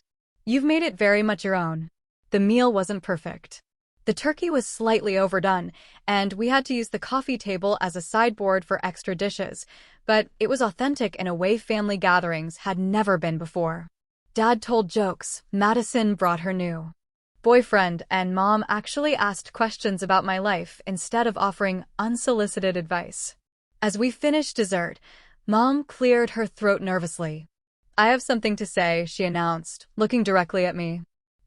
Speaker 1: "You've made it very much your own." The meal wasn't perfect. The turkey was slightly overdone, and we had to use the coffee table as a sideboard for extra dishes, but it was authentic in a way family gatherings had never been before. Dad told jokes, Madison brought her new boyfriend, and Mom actually asked questions about my life instead of offering unsolicited advice. As we finished dessert, Mom cleared her throat nervously. "I have something to say," she announced, looking directly at me.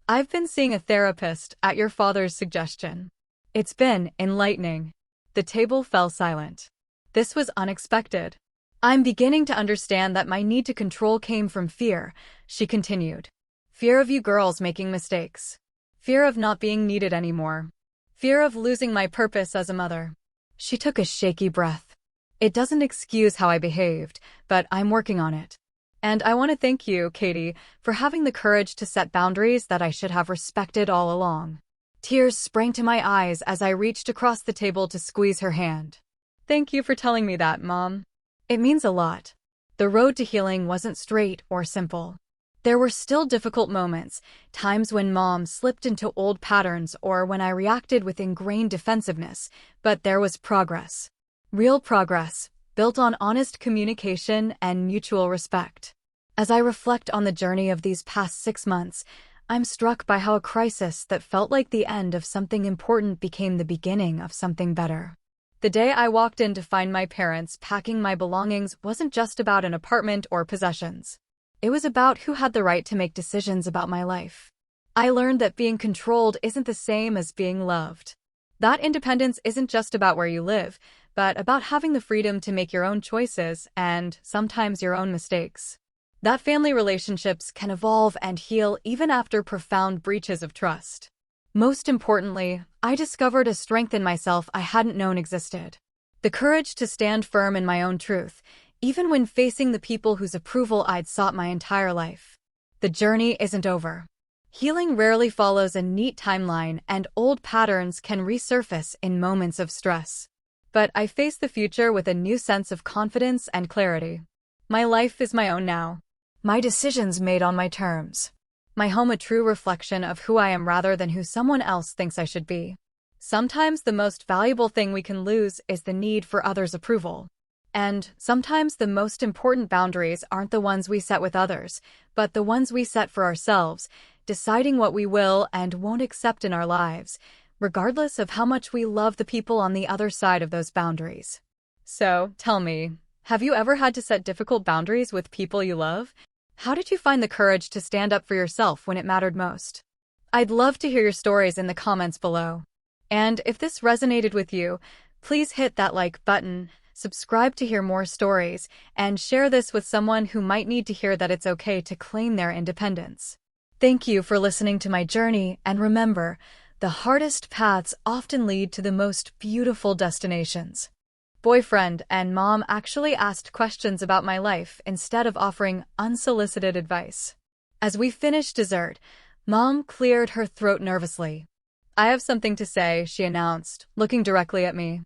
Speaker 1: "I've been seeing a therapist at your father's suggestion. It's been enlightening." The table fell silent. This was unexpected. "I'm beginning to understand that my need to control came from fear," she continued. "Fear of you girls making mistakes. Fear of not being needed anymore. Fear of losing my purpose as a mother." She took a shaky breath. "It doesn't excuse how I behaved, but I'm working on it. And I want to thank you, Katie, for having the courage to set boundaries that I should have respected all along." Tears sprang to my eyes as I reached across the table to squeeze her hand. "Thank you for telling me that, Mom. It means a lot." The road to healing wasn't straight or simple. There were still difficult moments, times when mom slipped into old patterns or when I reacted with ingrained defensiveness, but there was progress. Real progress, built on honest communication and mutual respect. As I reflect on the journey of these past 6 months, I'm struck by how a crisis that felt like the end of something important became the beginning of something better. The day I walked in to find my parents packing my belongings wasn't just about an apartment or possessions. It was about who had the right to make decisions about my life. I learned that being controlled isn't the same as being loved. That independence isn't just about where you live, but about having the freedom to make your own choices and, sometimes, your own mistakes. That family relationships can evolve and heal even after profound breaches of trust. Most importantly, I discovered a strength in myself I hadn't known existed. The courage to stand firm in my own truth, even when facing the people whose approval I'd sought my entire life. The journey isn't over. Healing rarely follows a neat timeline, and old patterns can resurface in moments of stress. But I face the future with a new sense of confidence and clarity. My life is my own now. My decisions made on my terms. My home a true reflection of who I am rather than who someone else thinks I should be. Sometimes the most valuable thing we can lose is the need for others' approval. And sometimes the most important boundaries aren't the ones we set with others, but the ones we set for ourselves, deciding what we will and won't accept in our lives, regardless of how much we love the people on the other side of those boundaries. So, tell me, have you ever had to set difficult boundaries with people you love? How did you find the courage to stand up for yourself when it mattered most? I'd love to hear your stories in the comments below. And if this resonated with you, please hit that like button, subscribe to hear more stories, and share this with someone who might need to hear that it's okay to claim their independence. Thank you for listening to my journey, and remember, the hardest paths often lead to the most beautiful destinations. Boyfriend and mom actually asked questions about my life instead of offering unsolicited advice. As we finished dessert, mom cleared her throat nervously. I have something to say, she announced, looking directly at me.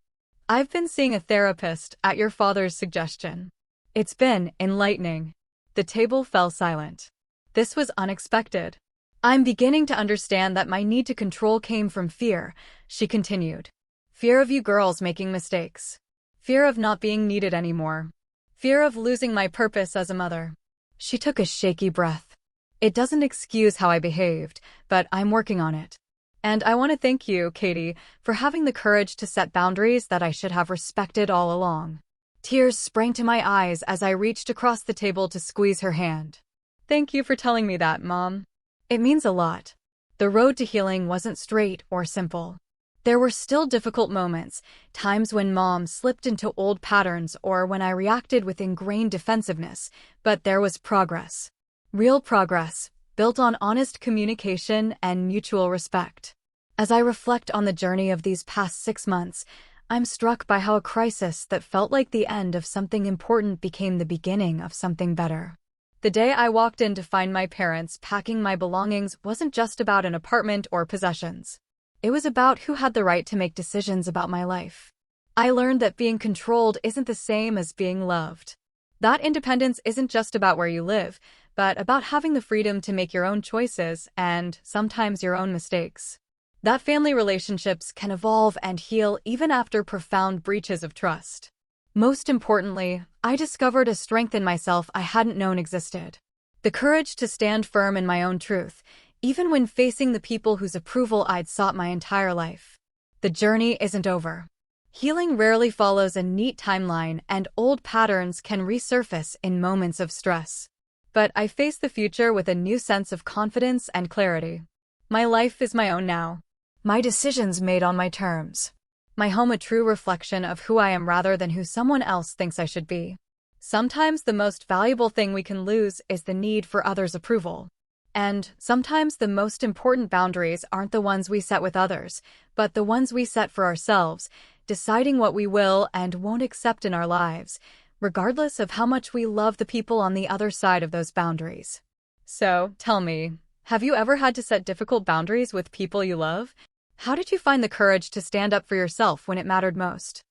Speaker 1: I've been seeing a therapist at your father's suggestion. It's been enlightening. The table fell silent. This was unexpected. I'm beginning to understand that my need to control came from fear, she continued. Fear of you girls making mistakes. Fear of not being needed anymore. Fear of losing my purpose as a mother. She took a shaky breath. It doesn't excuse how I behaved, but I'm working on it. And I want to thank you, Katie, for having the courage to set boundaries that I should have respected all along. Tears sprang to my eyes as I reached across the table to squeeze her hand. Thank you for telling me that, Mom. It means a lot. The road to healing wasn't straight or simple. There were still difficult moments, times when mom slipped into old patterns or when I reacted with ingrained defensiveness, but there was progress. Real progress, built on honest communication and mutual respect. As I reflect on the journey of these past 6 months, I'm struck by how a crisis that felt like the end of something important became the beginning of something better. The day I walked in to find my parents packing my belongings wasn't just about an apartment or possessions. It was about who had the right to make decisions about my life. I learned that being controlled isn't the same as being loved. That independence isn't just about where you live, but about having the freedom to make your own choices and, sometimes, your own mistakes. That family relationships can evolve and heal even after profound breaches of trust. Most importantly, I discovered a strength in myself I hadn't known existed. The courage to stand firm in my own truth, even when facing the people whose approval I'd sought my entire life. The journey isn't over. Healing rarely follows a neat timeline, and old patterns can resurface in moments of stress. But I face the future with a new sense of confidence and clarity. My life is my own now. My decisions made on my terms. My home a true reflection of who I am rather than who someone else thinks I should be. Sometimes the most valuable thing we can lose is the need for others' approval. And sometimes the most important boundaries aren't the ones we set with others, but the ones we set for ourselves, deciding what we will and won't accept in our lives, regardless of how much we love the people on the other side of those boundaries. So, tell me, have you ever had to set difficult boundaries with people you love? How did you find the courage to stand up for yourself when it mattered most?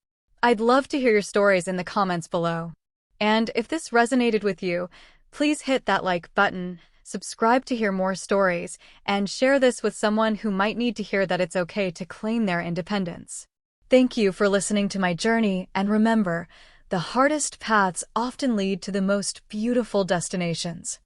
Speaker 1: I'd love to hear your stories in the comments below. And if this resonated with you, please hit that like button, subscribe to hear more stories, and share this with someone who might need to hear that it's okay to claim their independence. Thank you for listening to my journey, and remember, the hardest paths often lead to the most beautiful destinations.